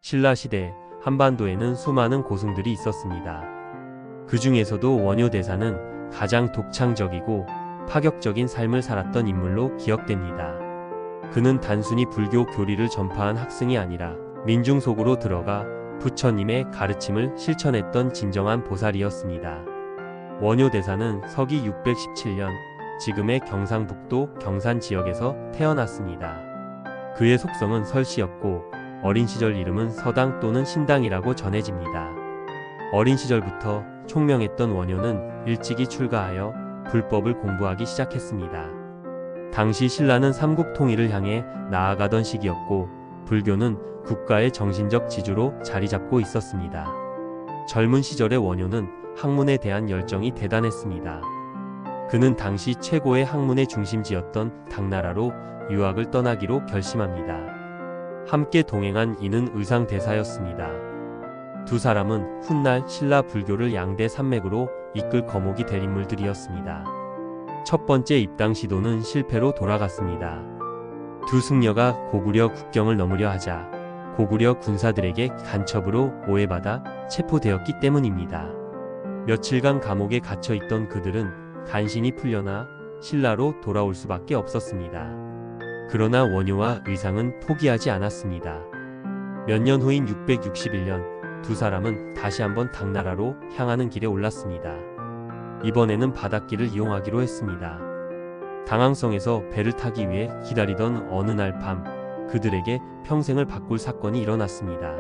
신라시대 한반도에는 수많은 고승들이 있었습니다. 그 중에서도 원효 대사는 가장 독창적이고 파격적인 삶을 살았던 인물로 기억됩니다. 그는 단순히 불교 교리를 전파한 학생이 아니라 민중 속으로 들어가 부처님의 가르침을 실천했던 진정한 보살이었습니다. 원효 대사는 서기 617년 지금의 경상북도 경산 지역에서 태어났습니다. 그의 속성은 설씨였고 어린 시절 이름은 서당 또는 신당이라고 전해집니다. 어린 시절부터 총명했던 원효는 일찍이 출가하여 불법을 공부하기 시작했습니다. 당시 신라는 삼국 통일을 향해 나아가던 시기였고 불교는 국가의 정신적 지주로 자리 잡고 있었습니다. 젊은 시절의 원효는 학문에 대한 열정이 대단했습니다. 그는 당시 최고의 학문의 중심지였던 당나라로 유학을 떠나기로 결심합니다. 함께 동행한 이는 의상대사였습니다. 두 사람은 훗날 신라 불교를 양대 산맥으로 이끌 거목이 될 인물들이었습니다. 첫 번째 입당 시도는 실패로 돌아갔습니다. 두 승려가 고구려 국경을 넘으려 하자 고구려 군사들에게 간첩으로 오해받아 체포되었기 때문입니다. 며칠간 감옥에 갇혀있던 그들은 간신히 풀려나 신라로 돌아올 수밖에 없었습니다. 그러나 원효와 의상은 포기하지 않았습니다. 몇 년 후인 661년 두 사람은 다시 한번 당나라로 향하는 길에 올랐습니다. 이번에는 바닷길을 이용하기로 했습니다. 당항성에서 배를 타기 위해 기다리던 어느 날 밤 그들에게 평생을 바꿀 사건이 일어났습니다.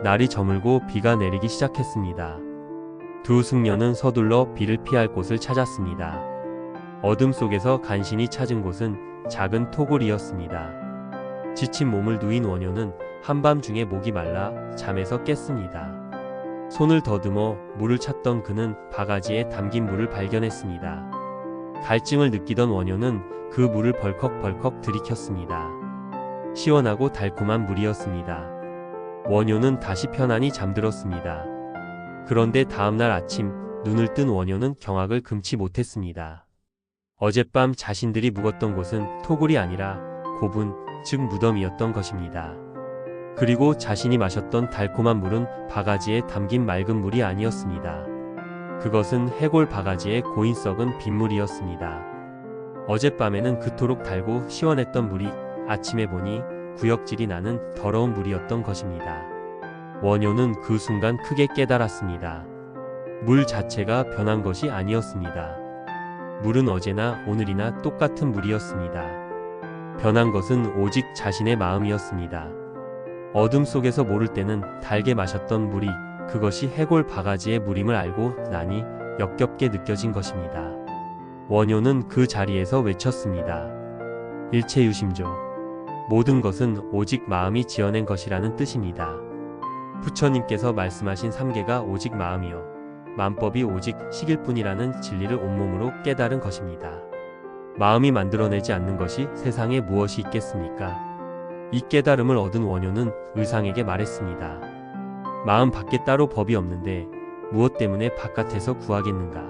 날이 저물고 비가 내리기 시작했습니다. 두 승려는 서둘러 비를 피할 곳을 찾았습니다. 어둠 속에서 간신히 찾은 곳은 작은 토굴이었습니다. 지친 몸을 누인 원효는 한밤중에 목이 말라 잠에서 깼습니다. 손을 더듬어 물을 찾던 그는 바가지에 담긴 물을 발견했습니다. 갈증을 느끼던 원효는 그 물을 벌컥벌컥 들이켰습니다. 시원하고 달콤한 물이었습니다. 원효는 다시 편안히 잠들었습니다. 그런데 다음날 아침 눈을 뜬 원효는 경악을 금치 못했습니다. 어젯밤 자신들이 묵었던 곳은 토굴이 아니라 고분, 즉 무덤이었던 것입니다. 그리고 자신이 마셨던 달콤한 물은 바가지에 담긴 맑은 물이 아니었습니다. 그것은 해골 바가지에 고인 썩은 빗물이었습니다. 어젯밤에는 그토록 달고 시원했던 물이 아침에 보니 구역질이 나는 더러운 물이었던 것입니다. 원효는 그 순간 크게 깨달았습니다. 물 자체가 변한 것이 아니었습니다. 물은 어제나 오늘이나 똑같은 물이었습니다. 변한 것은 오직 자신의 마음이었습니다. 어둠 속에서 모를 때는 달게 마셨던 물이 그것이 해골 바가지의 물임을 알고 나니 역겹게 느껴진 것입니다. 원효는 그 자리에서 외쳤습니다. 일체유심조. 모든 것은 오직 마음이 지어낸 것이라는 뜻입니다. 부처님께서 말씀하신 삼계가 오직 마음이요 만법이 오직 식일 뿐이라는 진리를 온몸으로 깨달은 것입니다. 마음이 만들어내지 않는 것이 세상에 무엇이 있겠습니까? 이 깨달음을 얻은 원효는 의상에게 말했습니다. 마음 밖에 따로 법이 없는데 무엇 때문에 바깥에서 구하겠는가?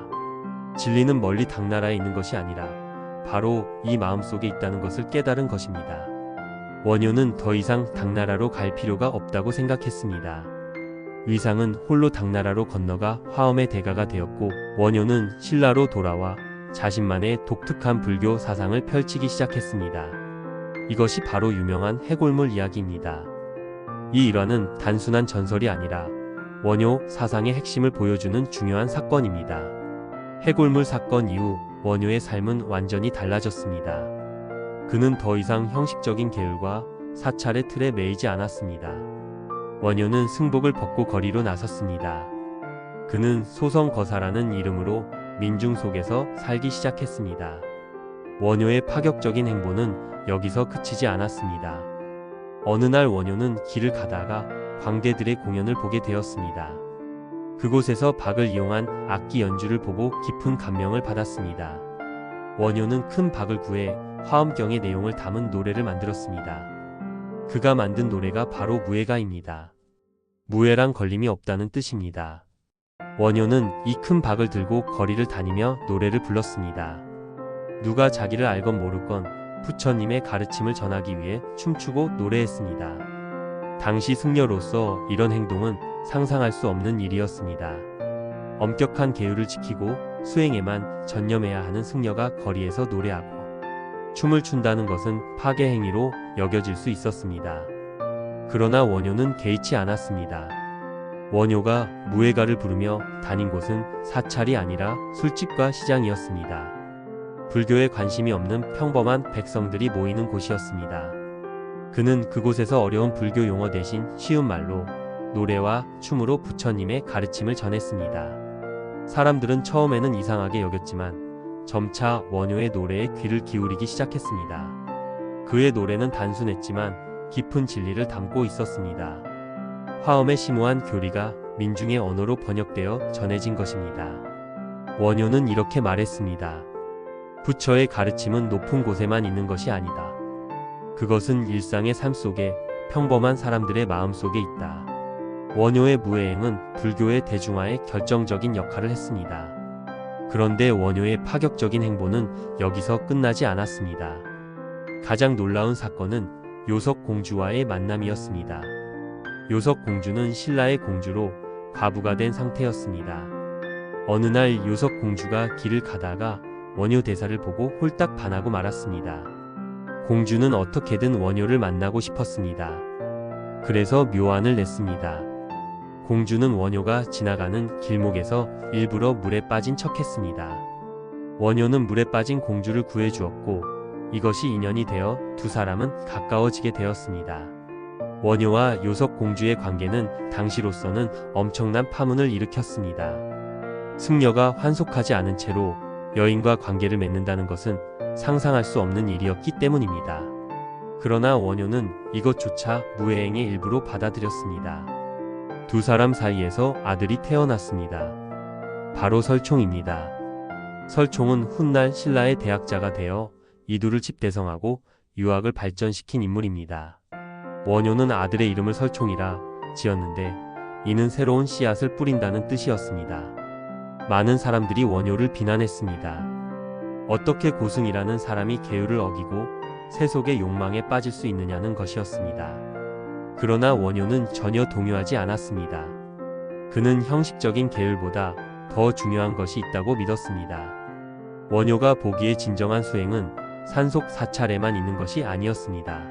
진리는 멀리 당나라에 있는 것이 아니라 바로 이 마음 속에 있다는 것을 깨달은 것입니다. 원효는 더 이상 당나라로 갈 필요가 없다고 생각했습니다. 의상은 홀로 당나라로 건너가 화엄의 대가가 되었고 원효는 신라로 돌아와 자신만의 독특한 불교 사상을 펼치기 시작했습니다. 이것이 바로 유명한 해골물 이야기입니다. 이 일화는 단순한 전설이 아니라 원효 사상의 핵심을 보여주는 중요한 사건입니다. 해골물 사건 이후 원효의 삶은 완전히 달라졌습니다. 그는 더 이상 형식적인 계율과 사찰의 틀에 매이지 않았습니다. 원효는 승복을 벗고 거리로 나섰습니다. 그는 소성거사라는 이름으로 민중 속에서 살기 시작했습니다. 원효의 파격적인 행보는 여기서 그치지 않았습니다. 어느 날 원효는 길을 가다가 광대들의 공연을 보게 되었습니다. 그곳에서 박을 이용한 악기 연주를 보고 깊은 감명을 받았습니다. 원효는 큰 박을 구해 화엄경의 내용을 담은 노래를 만들었습니다. 그가 만든 노래가 바로 무예가입니다. 무예란 걸림이 없다는 뜻입니다. 원효는 이 큰 박을 들고 거리를 다니며 노래를 불렀습니다. 누가 자기를 알건 모르건 부처님의 가르침을 전하기 위해 춤추고 노래했습니다. 당시 승려로서 이런 행동은 상상할 수 없는 일이었습니다. 엄격한 계율을 지키고 수행에만 전념해야 하는 승려가 거리에서 노래하고 춤을 춘다는 것은 파괴 행위로 여겨질 수 있었습니다. 그러나 원효는 개의치 않았습니다. 원효가 무예가를 부르며 다닌 곳은 사찰이 아니라 술집과 시장이었습니다. 불교에 관심이 없는 평범한 백성들이 모이는 곳이었습니다. 그는 그곳에서 어려운 불교 용어 대신 쉬운 말로 노래와 춤으로 부처님의 가르침을 전했습니다. 사람들은 처음에는 이상하게 여겼지만 점차 원효의 노래에 귀를 기울이기 시작했습니다. 그의 노래는 단순했지만 깊은 진리를 담고 있었습니다. 화엄의 심오한 교리가 민중의 언어로 번역되어 전해진 것입니다. 원효는 이렇게 말했습니다. 부처의 가르침은 높은 곳에만 있는 것이 아니다. 그것은 일상의 삶 속에 평범한 사람들의 마음 속에 있다. 원효의 무예행은 불교의 대중화에 결정적인 역할을 했습니다. 그런데 원효의 파격적인 행보는 여기서 끝나지 않았습니다. 가장 놀라운 사건은 요석 공주와의 만남이었습니다. 요석 공주는 신라의 공주로 과부가 된 상태였습니다. 어느 날 요석 공주가 길을 가다가 원효 대사를 보고 홀딱 반하고 말았습니다. 공주는 어떻게든 원효를 만나고 싶었습니다. 그래서 묘안을 냈습니다. 공주는 원효가 지나가는 길목에서 일부러 물에 빠진 척했습니다. 원효는 물에 빠진 공주를 구해주었고 이것이 인연이 되어 두 사람은 가까워지게 되었습니다. 원효와 요석 공주의 관계는 당시로서는 엄청난 파문을 일으켰습니다. 승려가 환속하지 않은 채로 여인과 관계를 맺는다는 것은 상상할 수 없는 일이었기 때문입니다. 그러나 원효는 이것조차 무예행의 일부로 받아들였습니다. 두 사람 사이에서 아들이 태어났습니다. 바로 설총입니다. 설총은 훗날 신라의 대학자가 되어 이두를 집대성하고 유학을 발전시킨 인물입니다. 원효는 아들의 이름을 설총이라 지었는데 이는 새로운 씨앗을 뿌린다는 뜻이었습니다. 많은 사람들이 원효를 비난했습니다. 어떻게 고승이라는 사람이 계율을 어기고 세속의 욕망에 빠질 수 있느냐는 것이었습니다. 그러나 원효는 전혀 동요하지 않았습니다. 그는 형식적인 계율보다 더 중요한 것이 있다고 믿었습니다. 원효가 보기에 진정한 수행은 산속 사찰에만 있는 것이 아니었습니다.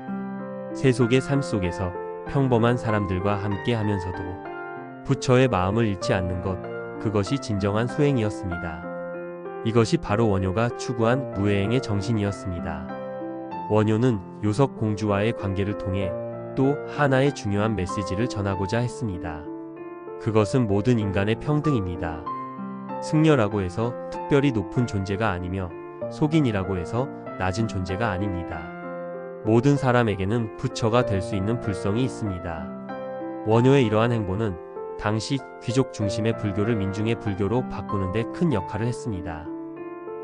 세속의 삶 속에서 평범한 사람들과 함께 하면서도 부처의 마음을 잃지 않는 것, 그것이 진정한 수행이었습니다. 이것이 바로 원효가 추구한 무예행의 정신이었습니다. 원효는 요석 공주와의 관계를 통해 또 하나의 중요한 메시지를 전하고자 했습니다. 그것은 모든 인간의 평등입니다. 승려라고 해서 특별히 높은 존재가 아니며 속인이라고 해서 낮은 존재가 아닙니다. 모든 사람에게는 부처가 될 수 있는 불성이 있습니다. 원효의 이러한 행보는 당시 귀족 중심의 불교를 민중의 불교로 바꾸는 데 큰 역할을 했습니다.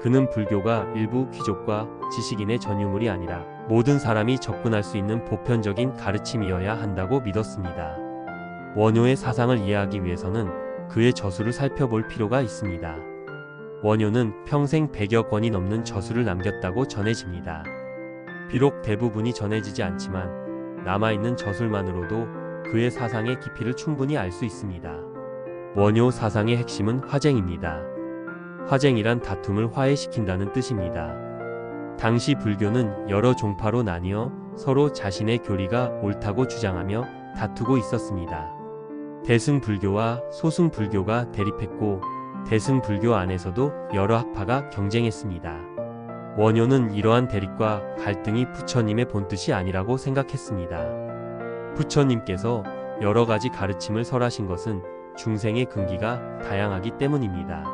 그는 불교가 일부 귀족과 지식인의 전유물이 아니라 모든 사람이 접근할 수 있는 보편적인 가르침이어야 한다고 믿었습니다. 원효의 사상을 이해하기 위해서는 그의 저수를 살펴볼 필요가 있습니다. 원효는 평생 100여 권이 넘는 저수를 남겼다고 전해집니다. 비록 대부분이 전해지지 않지만 남아있는 저술만으로도 그의 사상의 깊이를 충분히 알 수 있습니다. 원효 사상의 핵심은 화쟁입니다. 화쟁이란 다툼을 화해시킨다는 뜻입니다. 당시 불교는 여러 종파로 나뉘어 서로 자신의 교리가 옳다고 주장하며 다투고 있었습니다. 대승불교와 소승불교가 대립했고 대승불교 안에서도 여러 학파가 경쟁했습니다. 원효는 이러한 대립과 갈등이 부처님의 본뜻이 아니라고 생각했습니다. 부처님께서 여러 가지 가르침을 설하신 것은 중생의 근기가 다양하기 때문입니다.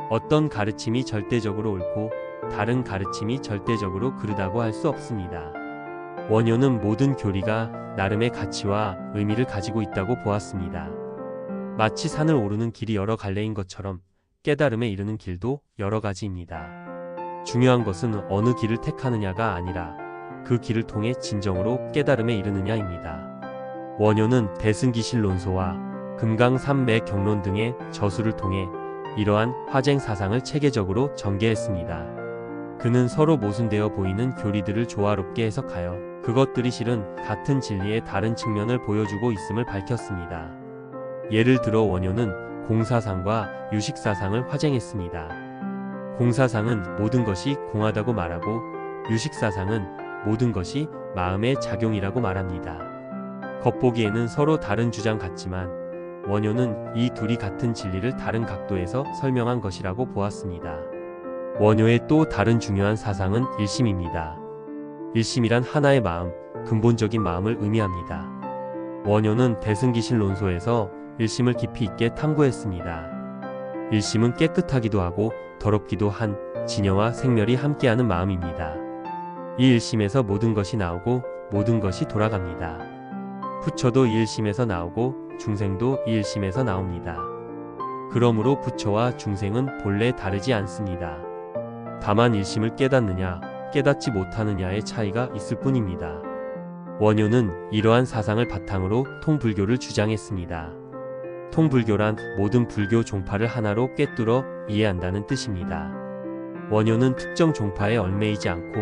어떤 가르침이 절대적으로 옳고 다른 가르침이 절대적으로 그르다고 할 수 없습니다. 원효는 모든 교리가 나름의 가치와 의미를 가지고 있다고 보았습니다. 마치 산을 오르는 길이 여러 갈래인 것처럼 깨달음에 이르는 길도 여러 가지입니다. 중요한 것은 어느 길을 택하느냐가 아니라 그 길을 통해 진정으로 깨달음에 이르느냐입니다. 원효는 대승기실론소와 금강산매 경론 등의 저수를 통해 이러한 화쟁 사상을 체계적으로 전개했습니다. 그는 서로 모순되어 보이는 교리들을 조화롭게 해석하여 그것들이 실은 같은 진리의 다른 측면을 보여주고 있음을 밝혔습니다. 예를 들어 원효는 공사상과 유식사상을 화쟁했습니다. 공사상은 모든 것이 공하다고 말하고 유식사상은 모든 것이 마음의 작용이라고 말합니다. 겉보기에는 서로 다른 주장 같지만 원효는 이 둘이 같은 진리를 다른 각도에서 설명한 것이라고 보았습니다. 원효의 또 다른 중요한 사상은 일심입니다. 일심이란 하나의 마음, 근본적인 마음을 의미합니다. 원효는 대승기실론소에서 일심을 깊이 있게 탐구했습니다. 일심은 깨끗하기도 하고 더럽기도 한 진여와 생멸이 함께하는 마음입니다. 이 일심에서 모든 것이 나오고 모든 것이 돌아갑니다. 부처도 이 일심에서 나오고 중생도 이 일심에서 나옵니다. 그러므로 부처와 중생은 본래 다르지 않습니다. 다만 일심을 깨닫느냐 깨닫지 못하느냐의 차이가 있을 뿐입니다. 원효는 이러한 사상을 바탕으로 통불교를 주장했습니다. 통불교란 모든 불교 종파를 하나로 꿰뚫어 이해한다는 뜻입니다. 원효는 특정 종파에 얽매이지 않고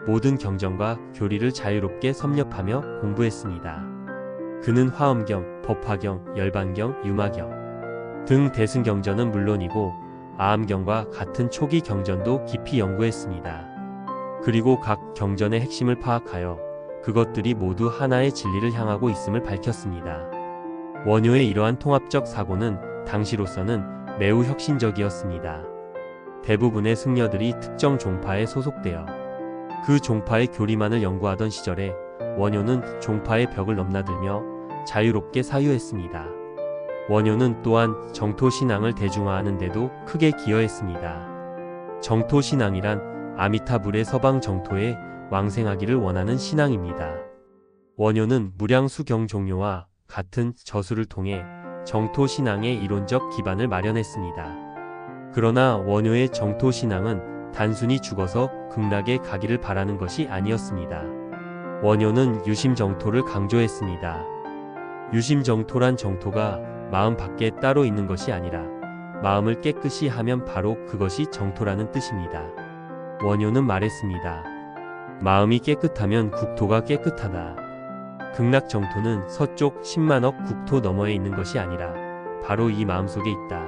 모든 경전과 교리를 자유롭게 섭렵하며 공부했습니다. 그는 화엄경, 법화경, 열반경, 유마경 등 대승경전은 물론이고 아함경과 같은 초기 경전도 깊이 연구했습니다. 그리고 각 경전의 핵심을 파악하여 그것들이 모두 하나의 진리를 향하고 있음을 밝혔습니다. 원효의 이러한 통합적 사고는 당시로서는 매우 혁신적이었습니다. 대부분의 승려들이 특정 종파에 소속되어 그 종파의 교리만을 연구하던 시절에 원효는 종파의 벽을 넘나들며 자유롭게 사유했습니다. 원효는 또한 정토신앙을 대중화하는 데도 크게 기여했습니다. 정토신앙이란 아미타불의 서방 정토에 왕생하기를 원하는 신앙입니다. 원효는 무량수경 종료와 같은 저수를 통해 정토신앙의 이론적 기반을 마련했습니다. 그러나 원효의 정토신앙은 단순히 죽어서 극락에 가기를 바라는 것이 아니었습니다. 원효는 유심정토를 강조했습니다. 유심정토란 정토가 마음 밖에 따로 있는 것이 아니라 마음을 깨끗이 하면 바로 그것이 정토라는 뜻입니다. 원효는 말했습니다. 마음이 깨끗하면 국토가 깨끗하다. 극락 정토는 서쪽 10만억 국토 너머에 있는 것이 아니라 바로 이 마음속에 있다.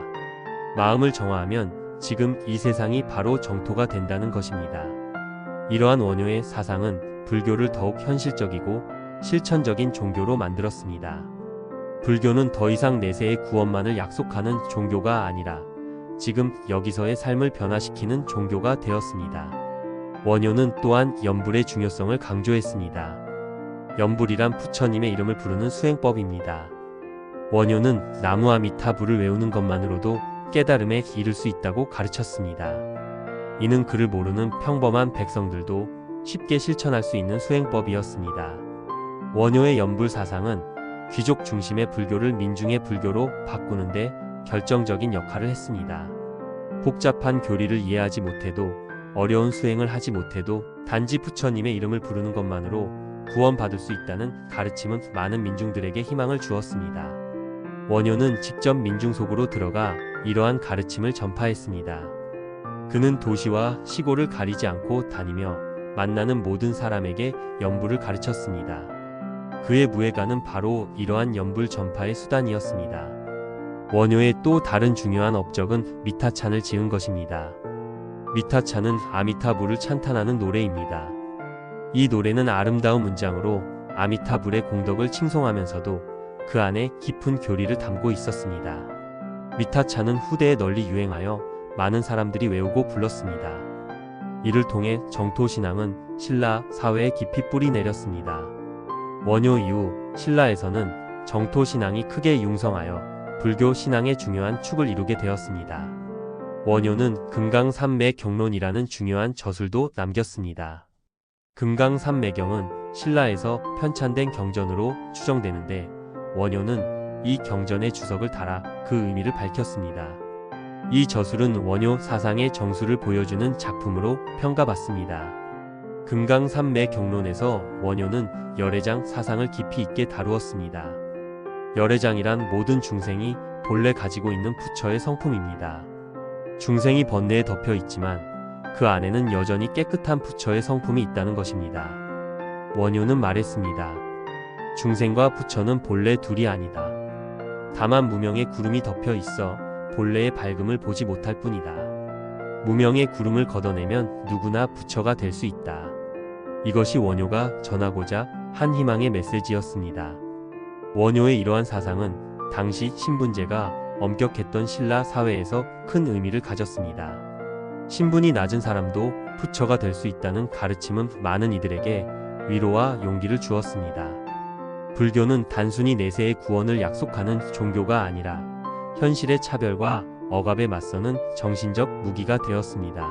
마음을 정화하면 지금 이 세상이 바로 정토가 된다는 것입니다. 이러한 원효의 사상은 불교를 더욱 현실적이고 실천적인 종교로 만들었습니다. 불교는 더 이상 내세의 구원만을 약속하는 종교가 아니라 지금 여기서의 삶을 변화시키는 종교가 되었습니다. 원효는 또한 염불의 중요성을 강조했습니다. 염불이란 부처님의 이름을 부르는 수행법입니다. 원효는 나무아미타불을 외우는 것만으로도 깨달음에 이를 수 있다고 가르쳤습니다. 이는 그를 모르는 평범한 백성들도 쉽게 실천할 수 있는 수행법이었습니다. 원효의 염불 사상은 귀족 중심의 불교를 민중의 불교로 바꾸는데 결정적인 역할을 했습니다. 복잡한 교리를 이해하지 못해도 어려운 수행을 하지 못해도 단지 부처님의 이름을 부르는 것만으로 구원받을 수 있다는 가르침은 많은 민중들에게 희망을 주었습니다. 원효는 직접 민중 속으로 들어가 이러한 가르침을 전파했습니다. 그는 도시와 시골을 가리지 않고 다니며 만나는 모든 사람에게 염불을 가르쳤습니다. 그의 무예가는 바로 이러한 염불 전파의 수단이었습니다. 원효의 또 다른 중요한 업적은 미타찬을 지은 것입니다. 미타찬은 아미타불을 찬탄하는 노래입니다. 이 노래는 아름다운 문장으로 아미타불의 공덕을 칭송하면서도 그 안에 깊은 교리를 담고 있었습니다. 미타찬은 후대에 널리 유행하여 많은 사람들이 외우고 불렀습니다. 이를 통해 정토신앙은 신라 사회에 깊이 뿌리 내렸습니다. 원효 이후 신라에서는 정토신앙이 크게 융성하여 불교 신앙의 중요한 축을 이루게 되었습니다. 원효는 금강산매경론이라는 중요한 저술도 남겼습니다. 금강산매경은 신라에서 편찬된 경전으로 추정되는데 원효는 이 경전의 주석을 달아 그 의미를 밝혔습니다. 이 저술은 원효 사상의 정수를 보여주는 작품으로 평가받습니다. 금강산매경론에서 원효는 열애장 사상을 깊이 있게 다루었습니다. 열애장이란 모든 중생이 본래 가지고 있는 부처의 성품입니다. 중생이 번뇌에 덮여 있지만 그 안에는 여전히 깨끗한 부처의 성품이 있다는 것입니다. 원효는 말했습니다. 중생과 부처는 본래 둘이 아니다. 다만 무명의 구름이 덮여 있어 본래의 밝음을 보지 못할 뿐이다. 무명의 구름을 걷어내면 누구나 부처가 될 수 있다. 이것이 원효가 전하고자 한 희망의 메시지였습니다. 원효의 이러한 사상은 당시 신분제가 엄격했던 신라 사회에서 큰 의미를 가졌습니다. 신분이 낮은 사람도 부처가 될 수 있다는 가르침은 많은 이들에게 위로와 용기를 주었습니다. 불교는 단순히 내세의 구원을 약속하는 종교가 아니라 현실의 차별과 억압에 맞서는 정신적 무기가 되었습니다.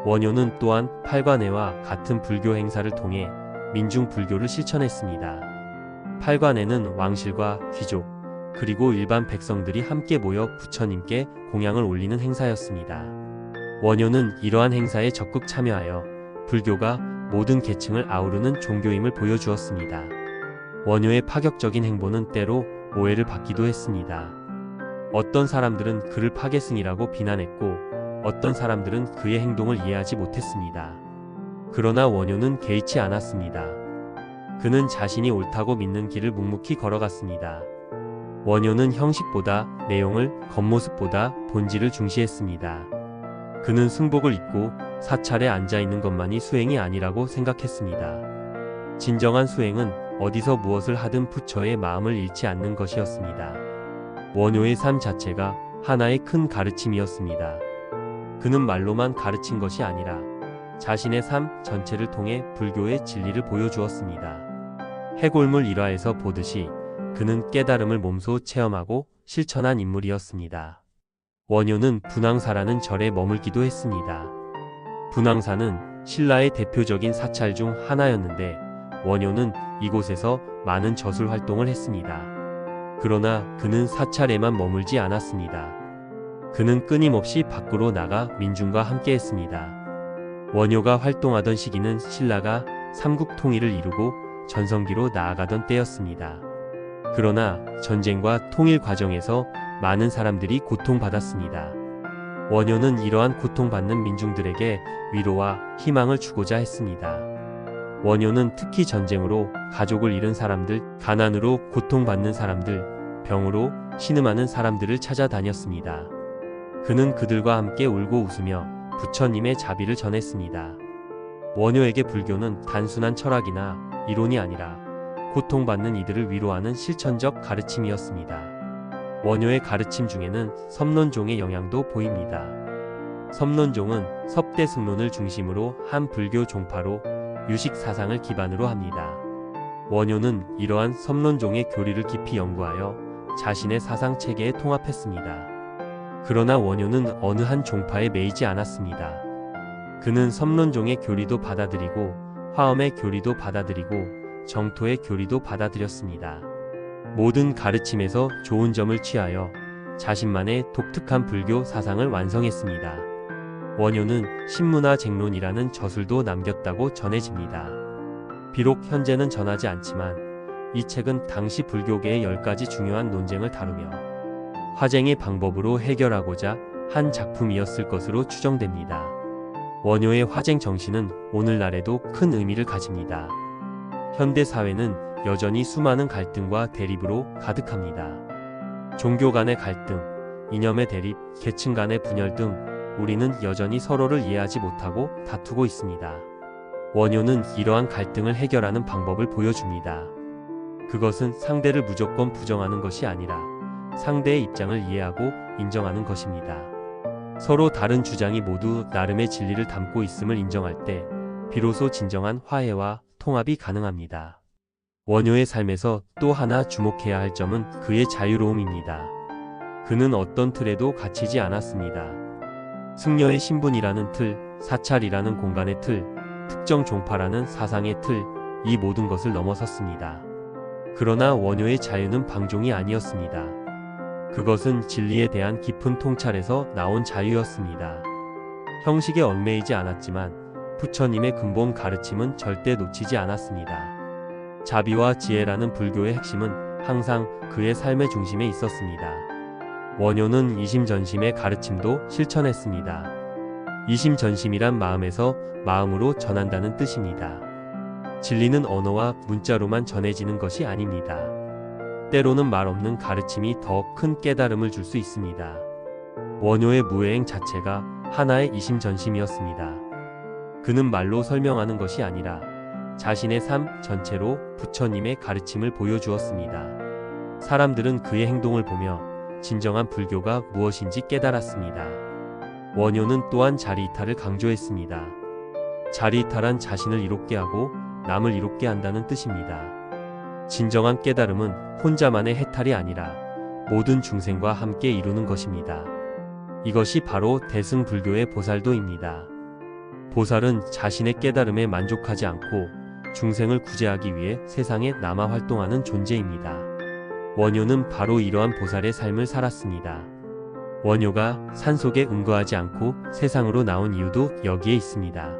원효는 또한 팔관회와 같은 불교 행사를 통해 민중 불교를 실천했습니다. 팔관회는 왕실과 귀족, 그리고 일반 백성들이 함께 모여 부처님께 공양을 올리는 행사였습니다. 원효는 이러한 행사에 적극 참여하여 불교가 모든 계층을 아우르는 종교임을 보여주었습니다. 원효의 파격적인 행보는 때로 오해를 받기도 했습니다. 어떤 사람들은 그를 파괴승이라고 비난했고 어떤 사람들은 그의 행동을 이해하지 못했습니다. 그러나 원효는 개의치 않았습니다. 그는 자신이 옳다고 믿는 길을 묵묵히 걸어갔습니다. 원효는 형식보다 내용을, 겉모습보다 본질을 중시했습니다. 그는 승복을 입고 사찰에 앉아있는 것만이 수행이 아니라고 생각했습니다. 진정한 수행은 어디서 무엇을 하든 부처의 마음을 잃지 않는 것이었습니다. 원효의 삶 자체가 하나의 큰 가르침이었습니다. 그는 말로만 가르친 것이 아니라 자신의 삶 전체를 통해 불교의 진리를 보여주었습니다. 해골물 일화에서 보듯이 그는 깨달음을 몸소 체험하고 실천한 인물이었습니다. 원효는 분황사라는 절에 머물기도 했습니다. 분황사는 신라의 대표적인 사찰 중 하나였는데 원효는 이곳에서 많은 저술 활동을 했습니다. 그러나 그는 사찰에만 머물지 않았습니다. 그는 끊임없이 밖으로 나가 민중과 함께 했습니다. 원효가 활동하던 시기는 신라가 삼국 통일을 이루고 전성기로 나아가던 때였습니다. 그러나 전쟁과 통일 과정에서 많은 사람들이 고통받았습니다. 원효는 이러한 고통받는 민중들에게 위로와 희망을 주고자 했습니다. 원효는 특히 전쟁으로 가족을 잃은 사람들, 가난으로 고통받는 사람들, 병으로 신음하는 사람들을 찾아다녔습니다. 그는 그들과 함께 울고 웃으며 부처님의 자비를 전했습니다. 원효에게 불교는 단순한 철학이나 이론이 아니라 고통받는 이들을 위로하는 실천적 가르침이었습니다. 원효의 가르침 중에는 섭론종의 영향도 보입니다. 섭론종은 섭대승론을 중심으로 한 불교 종파로 유식 사상을 기반으로 합니다. 원효는 이러한 섭론종의 교리를 깊이 연구하여 자신의 사상 체계에 통합했습니다. 그러나 원효는 어느 한 종파에 매이지 않았습니다. 그는 섭론종의 교리도 받아들이고 화엄의 교리도 받아들이고 정토의 교리도 받아들였습니다. 모든 가르침에서 좋은 점을 취하여 자신만의 독특한 불교 사상을 완성했습니다. 원효는 신문화 쟁론이라는 저술도 남겼다고 전해집니다. 비록 현재는 전하지 않지만 이 책은 당시 불교계의 10가지 중요한 논쟁을 다루며 화쟁의 방법으로 해결하고자 한 작품이었을 것으로 추정됩니다. 원효의 화쟁 정신은 오늘날에도 큰 의미를 가집니다. 현대 사회는 여전히 수많은 갈등과 대립으로 가득합니다. 종교 간의 갈등, 이념의 대립, 계층 간의 분열 등 우리는 여전히 서로를 이해하지 못하고 다투고 있습니다. 원효는 이러한 갈등을 해결하는 방법을 보여줍니다. 그것은 상대를 무조건 부정하는 것이 아니라 상대의 입장을 이해하고 인정하는 것입니다. 서로 다른 주장이 모두 나름의 진리를 담고 있음을 인정할 때 비로소 진정한 화해와 통합이 가능합니다. 원효의 삶에서 또 하나 주목해야 할 점은 그의 자유로움입니다. 그는 어떤 틀에도 갇히지 않았습니다. 승려의 신분이라는 틀, 사찰이라는 공간의 틀, 특정 종파라는 사상의 틀, 이 모든 것을 넘어섰습니다. 그러나 원효의 자유는 방종이 아니었습니다. 그것은 진리에 대한 깊은 통찰에서 나온 자유였습니다. 형식에 얽매이지 않았지만 부처님의 근본 가르침은 절대 놓치지 않았습니다. 자비와 지혜라는 불교의 핵심은 항상 그의 삶의 중심에 있었습니다. 원효는 이심전심의 가르침도 실천했습니다. 이심전심이란 마음에서 마음으로 전한다는 뜻입니다. 진리는 언어와 문자로만 전해지는 것이 아닙니다. 때로는 말 없는 가르침이 더 큰 깨달음을 줄 수 있습니다. 원효의 무회행 자체가 하나의 이심전심이었습니다. 그는 말로 설명하는 것이 아니라 자신의 삶 전체로 부처님의 가르침을 보여주었습니다. 사람들은 그의 행동을 보며 진정한 불교가 무엇인지 깨달았습니다. 원효는 또한 자리이탈을 강조했습니다. 자리이탈한 자신을 이롭게 하고 남을 이롭게 한다는 뜻입니다. 진정한 깨달음은 혼자만의 해탈이 아니라 모든 중생과 함께 이루는 것입니다. 이것이 바로 대승불교의 보살도입니다. 보살은 자신의 깨달음에 만족하지 않고 중생을 구제하기 위해 세상에 남아 활동하는 존재입니다. 원효는 바로 이러한 보살의 삶을 살았습니다. 원효가 산속에 응거하지 않고 세상으로 나온 이유도 여기에 있습니다.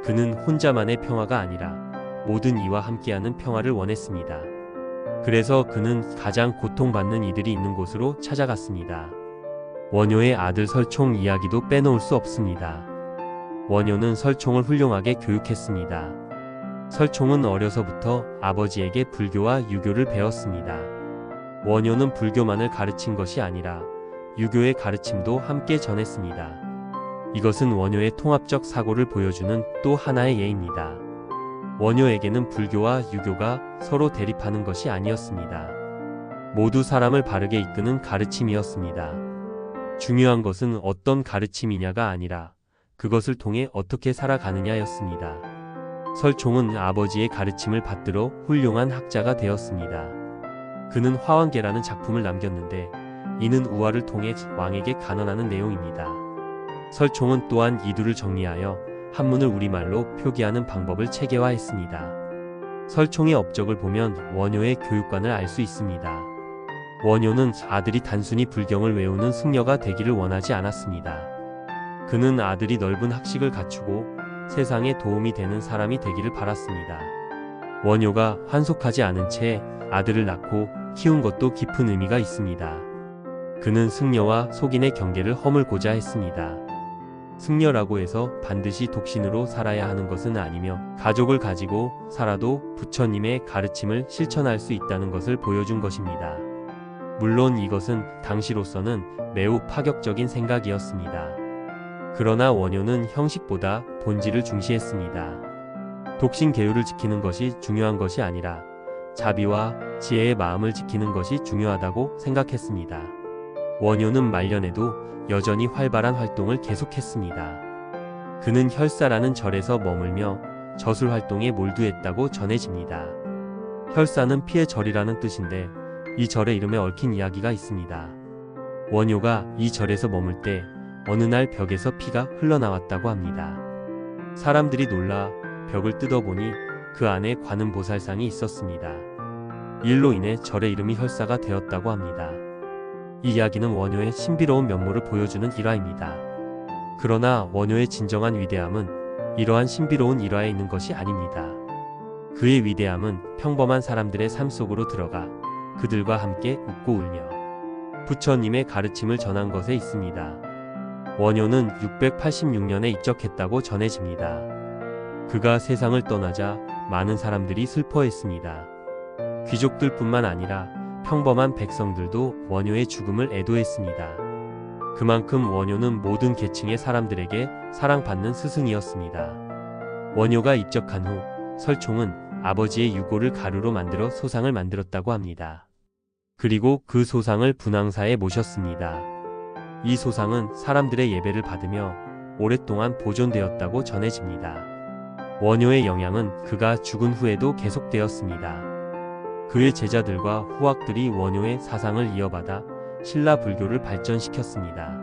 그는 혼자만의 평화가 아니라 모든 이와 함께하는 평화를 원했습니다. 그래서 그는 가장 고통받는 이들이 있는 곳으로 찾아갔습니다. 원효의 아들 설총 이야기도 빼놓을 수 없습니다. 원효는 설총을 훌륭하게 교육했습니다. 설총은 어려서부터 아버지에게 불교와 유교를 배웠습니다. 원효는 불교만을 가르친 것이 아니라 유교의 가르침도 함께 전했습니다. 이것은 원효의 통합적 사고를 보여주는 또 하나의 예입니다. 원효에게는 불교와 유교가 서로 대립하는 것이 아니었습니다. 모두 사람을 바르게 이끄는 가르침이었습니다. 중요한 것은 어떤 가르침이냐가 아니라 그것을 통해 어떻게 살아가느냐였습니다. 설총은 아버지의 가르침을 받들어 훌륭한 학자가 되었습니다. 그는 화왕계라는 작품을 남겼는데 이는 우화를 통해 왕에게 간언하는 내용입니다. 설총은 또한 이두를 정리하여 한문을 우리말로 표기하는 방법을 체계화했습니다. 설총의 업적을 보면 원효의 교육관을 알 수 있습니다. 원효는 아들이 단순히 불경을 외우는 승려가 되기를 원하지 않았습니다. 그는 아들이 넓은 학식을 갖추고 세상에 도움이 되는 사람이 되기를 바랐습니다. 원효가 환속하지 않은 채 아들을 낳고 키운 것도 깊은 의미가 있습니다. 그는 승려와 속인의 경계를 허물고자 했습니다. 승려라고 해서 반드시 독신으로 살아야 하는 것은 아니며 가족을 가지고 살아도 부처님의 가르침을 실천할 수 있다는 것을 보여준 것입니다. 물론 이것은 당시로서는 매우 파격적인 생각이었습니다. 그러나 원효는 형식보다 본질을 중시했습니다. 독신 계율을 지키는 것이 중요한 것이 아니라 자비와 지혜의 마음을 지키는 것이 중요하다고 생각했습니다. 원효는 말년에도 여전히 활발한 활동을 계속했습니다. 그는 혈사라는 절에서 머물며 저술 활동에 몰두했다고 전해집니다. 혈사는 피의 절이라는 뜻인데 이 절의 이름에 얽힌 이야기가 있습니다. 원효가 이 절에서 머물 때 어느 날 벽에서 피가 흘러나왔다고 합니다. 사람들이 놀라 벽을 뜯어보니 그 안에 관음보살상이 있었습니다. 이 일로 인해 절의 이름이 혈사가 되었다고 합니다. 이 이야기는 원효의 신비로운 면모를 보여주는 일화입니다. 그러나 원효의 진정한 위대함은 이러한 신비로운 일화에 있는 것이 아닙니다. 그의 위대함은 평범한 사람들의 삶 속으로 들어가 그들과 함께 웃고 울며 부처님의 가르침을 전한 것에 있습니다. 원효는 686년에 입적했다고 전해집니다. 그가 세상을 떠나자 많은 사람들이 슬퍼했습니다. 귀족들뿐만 아니라 평범한 백성들도 원효의 죽음을 애도했습니다. 그만큼 원효는 모든 계층의 사람들에게 사랑받는 스승이었습니다. 원효가 입적한 후 설총은 아버지의 유고를 가루로 만들어 소상을 만들었다고 합니다. 그리고 그 소상을 분황사에 모셨습니다. 이 소상은 사람들의 예배를 받으며 오랫동안 보존되었다고 전해집니다. 원효의 영향은 그가 죽은 후에도 계속되었습니다. 그의 제자들과 후학들이 원효의 사상을 이어받아 신라 불교를 발전시켰습니다.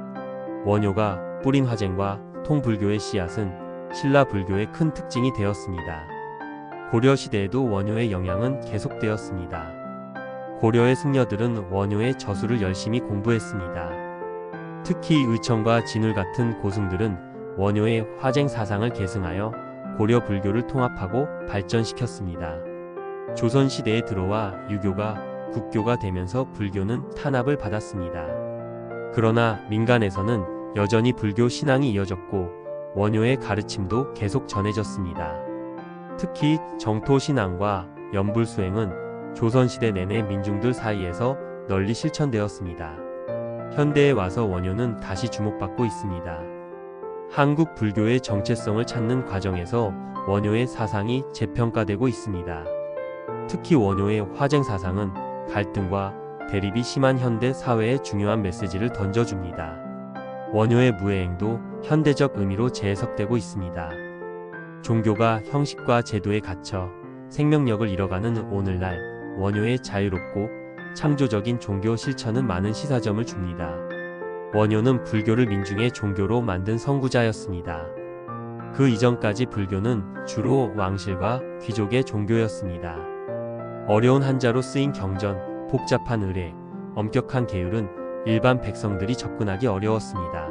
원효가 뿌린 화쟁과 통불교의 씨앗은 신라 불교의 큰 특징이 되었습니다. 고려 시대에도 원효의 영향은 계속되었습니다. 고려의 승려들은 원효의 저술을 열심히 공부했습니다. 특히 의청과 진울 같은 고승들은 원효의 화쟁 사상을 계승하여 고려 불교를 통합하고 발전시켰습니다. 조선시대에 들어와 유교가 국교가 되면서 불교는 탄압을 받았습니다. 그러나 민간에서는 여전히 불교 신앙이 이어졌고 원효의 가르침도 계속 전해졌습니다. 특히 정토신앙과 연불수행은 조선시대 내내 민중들 사이에서 널리 실천되었습니다. 현대에 와서 원효는 다시 주목받고 있습니다. 한국 불교의 정체성을 찾는 과정에서 원효의 사상이 재평가되고 있습니다. 특히 원효의 화쟁 사상은 갈등과 대립이 심한 현대 사회에 중요한 메시지를 던져줍니다. 원효의 무예행도 현대적 의미로 재해석되고 있습니다. 종교가 형식과 제도에 갇혀 생명력을 잃어가는 오늘날 원효의 자유롭고 창조적인 종교 실천은 많은 시사점을 줍니다. 원효는 불교를 민중의 종교로 만든 선구자였습니다. 그 이전까지 불교는 주로 왕실과 귀족의 종교였습니다. 어려운 한자로 쓰인 경전, 복잡한 의례, 엄격한 계율은 일반 백성들이 접근하기 어려웠습니다.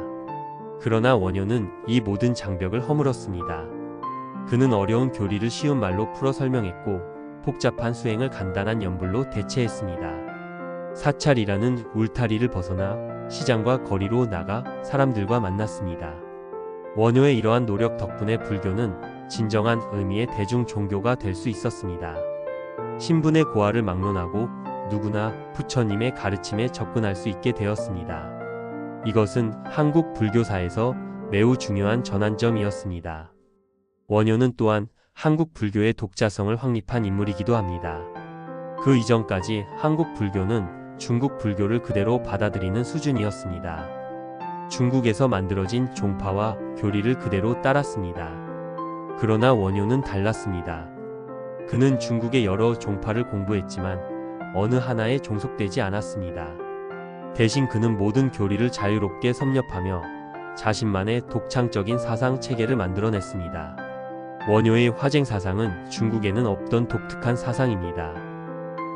그러나 원효는 이 모든 장벽을 허물었습니다. 그는 어려운 교리를 쉬운 말로 풀어 설명했고 복잡한 수행을 간단한 연불로 대체했습니다. 사찰이라는 울타리를 벗어나 시장과 거리로 나가 사람들과 만났습니다. 원효의 이러한 노력 덕분에 불교는 진정한 의미의 대중 종교가 될 수 있었습니다. 신분의 고하를 막론하고 누구나 부처님의 가르침에 접근할 수 있게 되었습니다. 이것은 한국 불교사에서 매우 중요한 전환점이었습니다. 원효는 또한 한국 불교의 독자성을 확립한 인물이기도 합니다. 그 이전까지 한국 불교는 중국 불교를 그대로 받아들이는 수준이었습니다. 중국에서 만들어진 종파와 교리를 그대로 따랐습니다. 그러나 원효는 달랐습니다. 그는 중국의 여러 종파를 공부했지만 어느 하나에 종속되지 않았습니다. 대신 그는 모든 교리를 자유롭게 섭렵하며 자신만의 독창적인 사상 체계를 만들어냈습니다. 원효의 화쟁 사상은 중국에는 없던 독특한 사상입니다.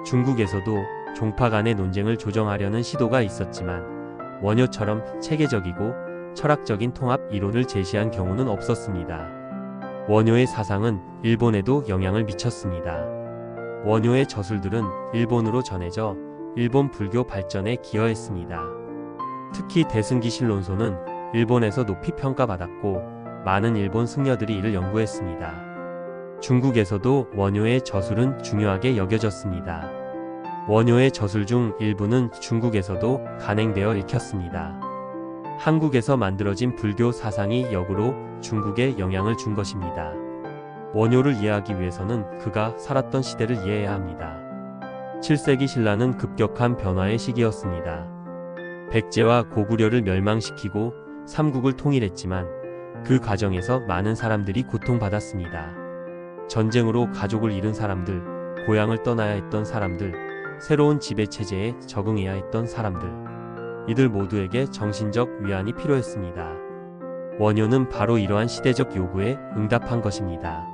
중국에서도 종파 간의 논쟁을 조정하려는 시도가 있었지만 원효처럼 체계적이고 철학적인 통합 이론을 제시한 경우는 없었습니다. 원효의 사상은 일본에도 영향을 미쳤습니다. 원효의 저술들은 일본으로 전해져 일본 불교 발전에 기여했습니다. 특히 대승기실론소는 일본에서 높이 평가받았고 많은 일본 승려들이 이를 연구했습니다. 중국에서도 원효의 저술은 중요하게 여겨졌습니다. 원효의 저술 중 일부는 중국에서도 간행되어 읽혔습니다. 한국에서 만들어진 불교 사상이 역으로 중국에 영향을 준 것입니다. 원효를 이해하기 위해서는 그가 살았던 시대를 이해해야 합니다. 7세기 신라는 급격한 변화의 시기였습니다. 백제와 고구려를 멸망시키고 삼국을 통일했지만 그 과정에서 많은 사람들이 고통받았습니다. 전쟁으로 가족을 잃은 사람들, 고향을 떠나야 했던 사람들, 새로운 지배체제에 적응해야 했던 사람들, 이들 모두에게 정신적 위안이 필요했습니다. 원효는 바로 이러한 시대적 요구에 응답한 것입니다.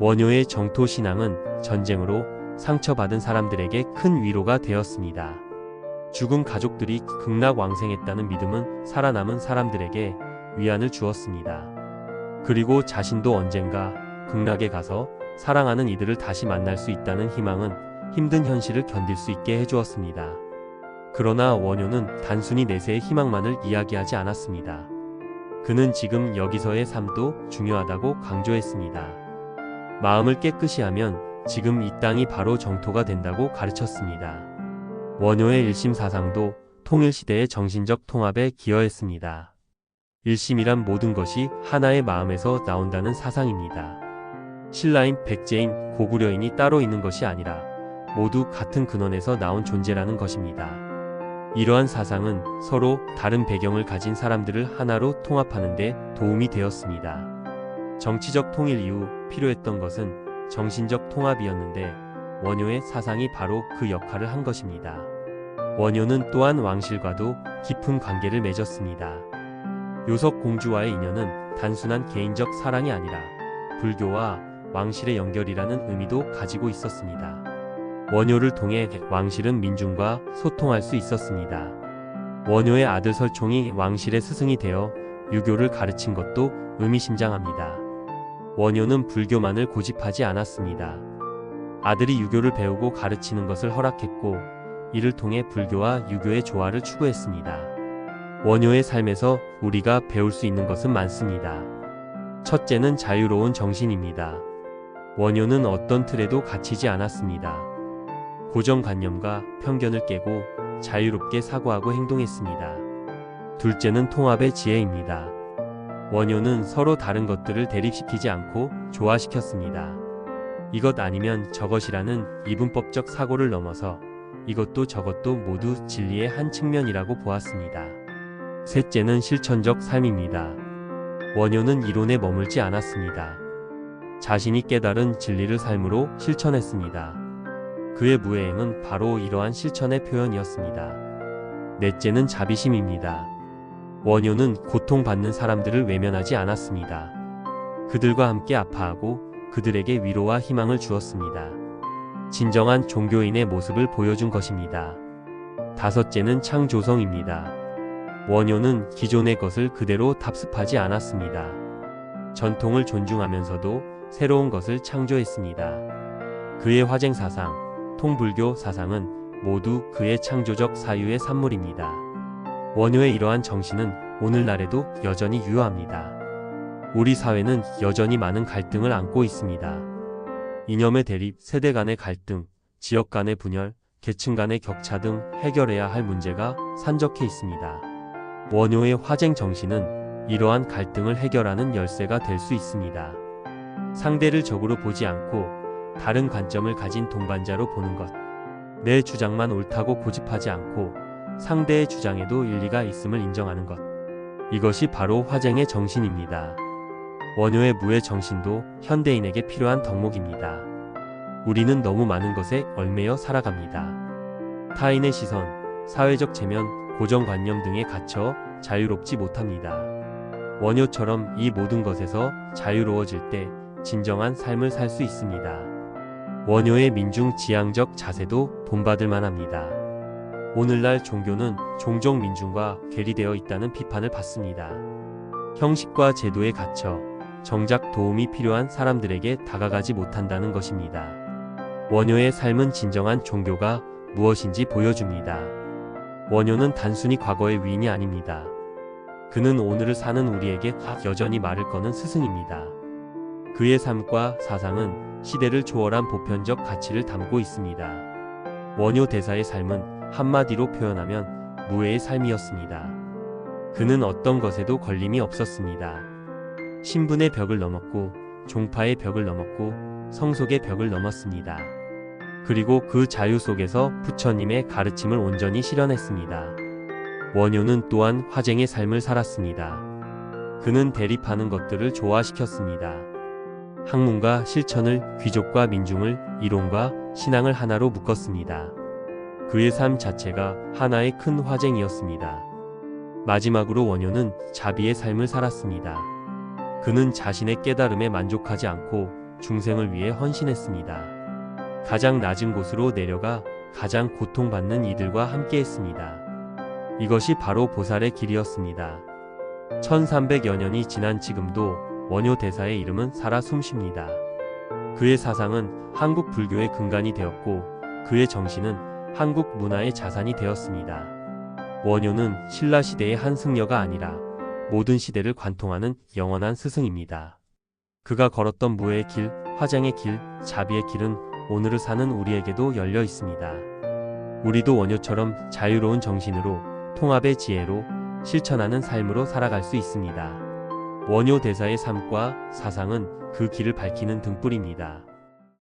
원효의 정토신앙은 전쟁으로 상처받은 사람들에게 큰 위로가 되었습니다. 죽은 가족들이 극락왕생했다는 믿음은 살아남은 사람들에게 위안을 주었습니다. 그리고 자신도 언젠가 극락에 가서 사랑하는 이들을 다시 만날 수 있다는 희망은 힘든 현실을 견딜 수 있게 해주었습니다. 그러나 원효는 단순히 내세의 희망만을 이야기하지 않았습니다. 그는 지금 여기서의 삶도 중요하다고 강조했습니다. 마음을 깨끗이 하면 지금 이 땅이 바로 정토가 된다고 가르쳤습니다. 원효의 일심 사상도 통일시대의 정신적 통합에 기여했습니다. 일심이란 모든 것이 하나의 마음에서 나온다는 사상입니다. 신라인, 백제인, 고구려인이 따로 있는 것이 아니라 모두 같은 근원에서 나온 존재라는 것입니다. 이러한 사상은 서로 다른 배경을 가진 사람들을 하나로 통합하는 데 도움이 되었습니다. 정치적 통일 이후 필요했던 것은 정신적 통합이었는데 원효의 사상이 바로 그 역할을 한 것입니다. 원효는 또한 왕실과도 깊은 관계를 맺었습니다. 요석 공주와의 인연은 단순한 개인적 사랑이 아니라 불교와 왕실의 연결이라는 의미도 가지고 있었습니다. 원효를 통해 왕실은 민중과 소통할 수 있었습니다. 원효의 아들 설총이 왕실의 스승이 되어 유교를 가르친 것도 의미심장합니다. 원효는 불교만을 고집하지 않았습니다. 아들이 유교를 배우고 가르치는 것을 허락했고 이를 통해 불교와 유교의 조화를 추구했습니다. 원효의 삶에서 우리가 배울 수 있는 것은 많습니다. 첫째는 자유로운 정신입니다. 원효는 어떤 틀에도 갇히지 않았습니다. 고정관념과 편견을 깨고 자유롭게 사고하고 행동했습니다. 둘째는 통합의 지혜입니다. 원효는 서로 다른 것들을 대립시키지 않고 조화시켰습니다. 이것 아니면 저것이라는 이분법적 사고를 넘어서 이것도 저것도 모두 진리의 한 측면이라고 보았습니다. 셋째는 실천적 삶입니다. 원효는 이론에 머물지 않았습니다. 자신이 깨달은 진리를 삶으로 실천했습니다. 그의 무해행은 바로 이러한 실천의 표현이었습니다. 넷째는 자비심입니다. 원효는 고통받는 사람들을 외면하지 않았습니다. 그들과 함께 아파하고 그들에게 위로와 희망을 주었습니다. 진정한 종교인의 모습을 보여준 것입니다. 다섯째는 창조성입니다. 원효는 기존의 것을 그대로 답습하지 않았습니다. 전통을 존중하면서도 새로운 것을 창조했습니다. 그의 화쟁사상, 통불교 사상은 모두 그의 창조적 사유의 산물입니다. 원효의 이러한 정신은 오늘날에도 여전히 유효합니다. 우리 사회는 여전히 많은 갈등을 안고 있습니다. 이념의 대립, 세대 간의 갈등, 지역 간의 분열, 계층 간의 격차 등 해결해야 할 문제가 산적해 있습니다. 원효의 화쟁 정신은 이러한 갈등을 해결하는 열쇠가 될 수 있습니다. 상대를 적으로 보지 않고 다른 관점을 가진 동반자로 보는 것. 내 주장만 옳다고 고집하지 않고 상대의 주장에도 일리가 있음을 인정하는 것. 이것이 바로 화쟁의 정신입니다. 원효의 무의 정신도 현대인에게 필요한 덕목입니다. 우리는 너무 많은 것에 얽매여 살아갑니다. 타인의 시선, 사회적 체면, 고정관념 등에 갇혀 자유롭지 못합니다. 원효처럼 이 모든 것에서 자유로워질 때 진정한 삶을 살 수 있습니다. 원효의 민중지향적 자세도 본받을 만합니다. 오늘날 종교는 종종 민중과 괴리되어 있다는 비판을 받습니다. 형식과 제도에 갇혀 정작 도움이 필요한 사람들에게 다가가지 못한다는 것입니다. 원효의 삶은 진정한 종교가 무엇인지 보여줍니다. 원효는 단순히 과거의 위인이 아닙니다. 그는 오늘을 사는 우리에게 여전히 말을 거는 스승입니다. 그의 삶과 사상은 시대를 초월한 보편적 가치를 담고 있습니다. 원효 대사의 삶은 한마디로 표현하면 무해의 삶이었습니다. 그는 어떤 것에도 걸림이 없었습니다. 신분의 벽을 넘었고 종파의 벽을 넘었고 성속의 벽을 넘었습니다. 그리고 그 자유 속에서 부처님의 가르침을 온전히 실현했습니다. 원효는 또한 화쟁의 삶을 살았습니다. 그는 대립하는 것들을 조화시켰습니다. 학문과 실천을, 귀족과 민중을, 이론과 신앙을 하나로 묶었습니다. 그의 삶 자체가 하나의 큰 화쟁이었습니다. 마지막으로 원효는 자비의 삶을 살았습니다. 그는 자신의 깨달음에 만족하지 않고 중생을 위해 헌신했습니다. 가장 낮은 곳으로 내려가 가장 고통받는 이들과 함께했습니다. 이것이 바로 보살의 길이었습니다. 1300여 년이 지난 지금도 원효 대사의 이름은 살아 숨쉽니다. 그의 사상은 한국 불교의 근간이 되었고 그의 정신은 한국 문화의 자산이 되었습니다. 원효는 신라 시대의 한 승려가 아니라 모든 시대를 관통하는 영원한 스승입니다. 그가 걸었던 무해의 길, 화쟁의 길, 자비의 길은 오늘을 사는 우리에게도 열려 있습니다. 우리도 원효처럼 자유로운 정신으로 통합의 지혜로 실천하는 삶으로 살아갈 수 있습니다. 원효 대사의 삶과 사상은 그 길을 밝히는 등불입니다.